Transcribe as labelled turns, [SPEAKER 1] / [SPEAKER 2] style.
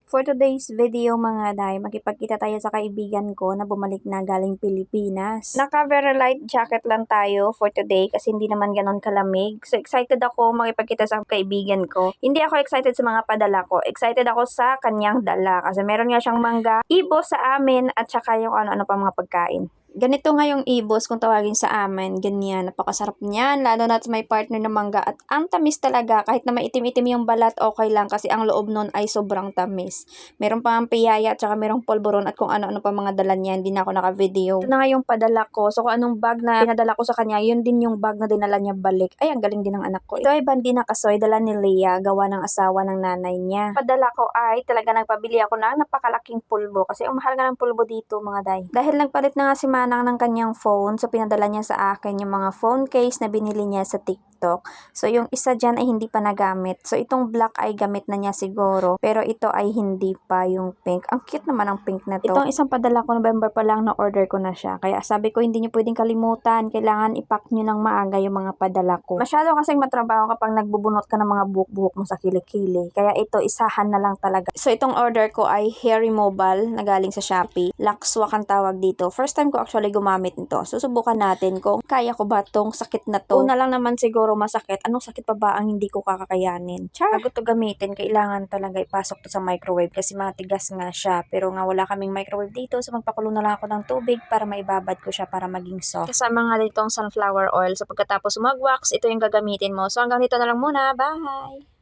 [SPEAKER 1] For today's video mga day, makipagkita tayo sa kaibigan ko na bumalik na galing Pilipinas. Naka very light jacket lang tayo for today kasi hindi naman ganon kalamig. So excited ako makipagkita sa kaibigan ko. Hindi ako excited sa mga padala ko. Excited ako sa kanyang dala kasi meron nga siyang mangga, ibo sa amin at saka yung ano-ano pa mga pagkain. Ganito nga yung ibos kung tawagin sa amin, ganyan, napakasarap niyan, lalo na may partner na mangga at ang tamis talaga, kahit na maitim-itim yung balat, okay lang kasi ang loob nun ay sobrang tamis. Meron pa ang piyaya at saka merong polvoron at kung ano-ano pa mga dala niya, hindi na ako naka-video. Ito na nga yung padala ko, so kung anong bag na pinadala ko sa kanya, yun din yung bag na dinala niya balik. Ay, ang galing din ng anak ko. Ito ay bandina kasoy, dala ni Leah, gawa ng asawa ng nanay niya. Padala ko ay talaga nagpabili ako ng napakalaking pulbo kasi ang mahal nga ng pulbo dito mga day. Dahil nagpalit na nga si Manang ng kanyang phone, so pinadala niya sa akin yung mga phone case na binili niya sa TikTok. So yung isa dyan ay hindi pa nagamit. So itong black ay gamit na niya siguro, pero ito ay hindi pa yung pink. Ang cute naman ang pink na to. Itong isang padala ko November pa lang na order ko na siya. Kaya sabi ko hindi niyo pwedeng kalimutan. Kailangan ipack niyo ng maaga yung mga padala ko. Masyado kasing matrabaho kapag nagbubunot ka ng mga buhok-buhok mo sa kilikili. Kaya ito isahan na lang talaga. So itong order ko ay hair removal na galing sa Shopee. Lakswak ang tawag dito. First time ko actually gumamit nito. Susubukan natin kung kaya ko ba tong sakit na to. Una lang naman siguro masakit. Anong sakit pa ba ang hindi ko kakakayanin? Bago to gamitin, kailangan talaga ipasok to sa microwave kasi matigas nga siya. Pero nga wala kaming microwave dito, so magpakulo na lang ako ng tubig para maibabad ko siya para maging soft. Kasama nga ditong sunflower oil. So pagkatapos mag-wax, ito yung gagamitin mo. So hanggang dito na lang muna. Bye!